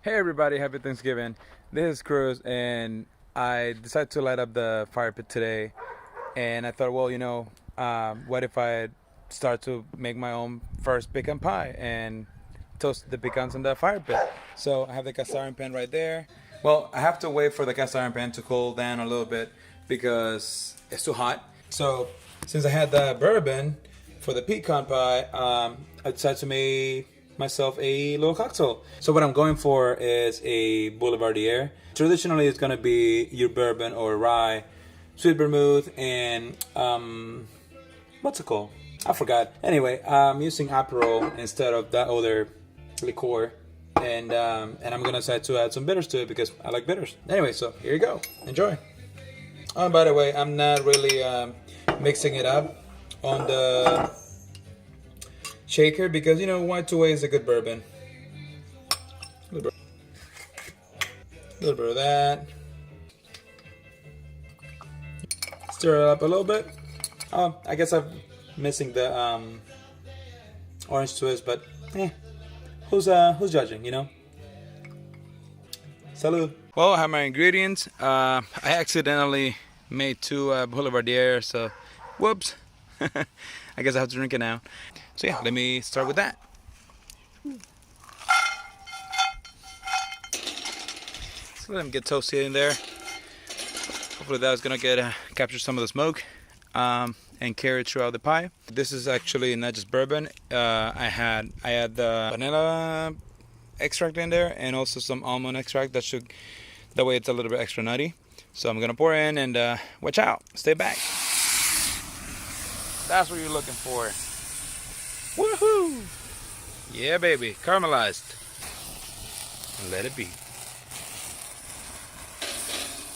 Hey everybody, happy Thanksgiving. This is Cruz, and I decided to light up the fire pit today. And I thought, well, what if I start to make my own first pecan pie and toast the pecans in the fire pit? So I have the cast iron pan right there. Well, I have to wait for the cast iron pan to cool down a little bit because it's too hot. So since I had the bourbon for the pecan pie, I decided to make myself a little cocktail. So what I'm going for is a Boulevardier. Traditionally, it's gonna be your bourbon or rye, sweet vermouth, and what's it called? I forgot. Anyway, I'm using Aperol instead of that other liqueur, and I'm gonna decide to add some bitters to it because I like bitters. Anyway, so here you go. Enjoy. Oh, by the way, I'm not really mixing it up on the shaker because 1-2 is a good bourbon. A little bit of that. Stir it up a little bit. I guess I'm missing the orange twist, but who's judging? Salud. Well, I have my ingredients. I accidentally made two Boulevardier, so whoops. I guess I have to drink it now. So yeah, let me start with that. So let them get toasted in there. Hopefully that's gonna get capture some of the smoke and carry it throughout the pie. This is actually not just bourbon. I had the vanilla extract in there and also some almond extract. That way it's a little bit extra nutty. So I'm gonna pour in and watch out. Stay back. That's what you're looking for. Woohoo! Yeah, baby, caramelized. Let it be.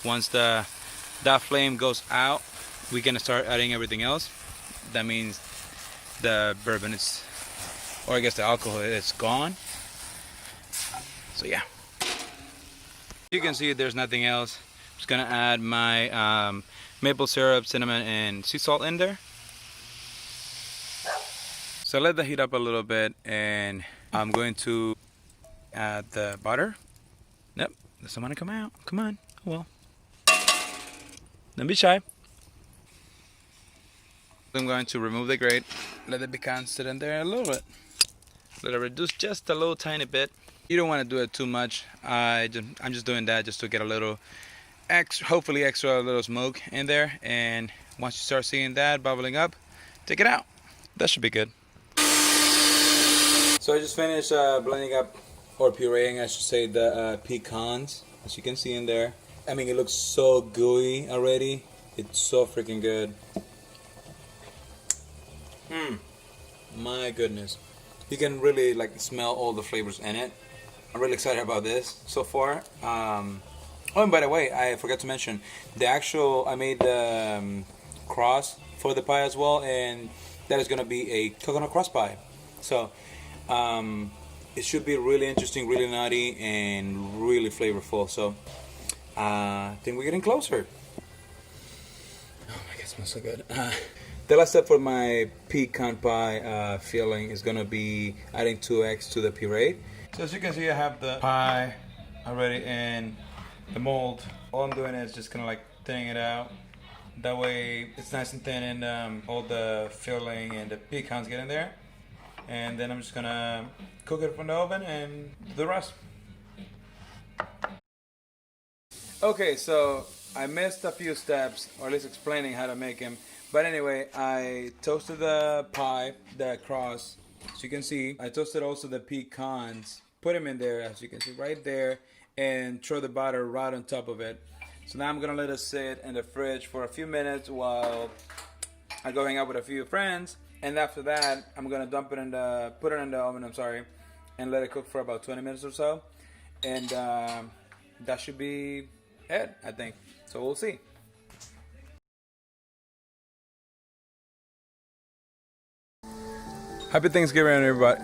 Once that flame goes out, we're gonna start adding everything else. That means the bourbon is, or I guess the alcohol is gone. So yeah. You can see there's nothing else. I'm just gonna add my maple syrup, cinnamon, and sea salt in there. So let that heat up a little bit, and I'm going to add the butter. Yep, doesn't want to come out. Come on. Oh well. Don't be shy. I'm going to remove the grate. Let the pecan sit in there a little bit. Let it reduce just a little tiny bit. You don't want to do it too much. I'm just doing that just to get a little extra, hopefully extra little smoke in there. And once you start seeing that bubbling up, take it out. That should be good. So I just finished blending up, or pureeing I should say, the pecans, as you can see in there. I mean, it looks so gooey already. It's so freaking good. My goodness. You can really smell all the flavors in it. I'm really excited about this so far. Oh, and by the way, I forgot to mention, I made the cross for the pie as well, and that is going to be a coconut cross pie. So it should be really interesting, really nutty, and really flavorful. So I think we're getting closer. Oh my god, it smells so good. The last step for my pecan pie filling is going to be adding 2 eggs to the puree. So as you can see, I have the pie already in the mold. All I'm doing is just kind of thinning it out. That way it's nice and thin, and all the filling and the pecans get in there. And then I'm just gonna cook it from the oven and do the rest. Okay, so I missed a few steps, or at least explaining how to make them. But anyway, I toasted the pie, the cross, as you can see. I toasted also the pecans, put them in there, as you can see right there, and throw the batter right on top of it. So now I'm gonna let it sit in the fridge for a few minutes while I go hang out with a few friends. And after that, I'm gonna put it in the oven. And let it cook for about 20 minutes or so. And that should be it, I think. So we'll see. Happy Thanksgiving, everybody.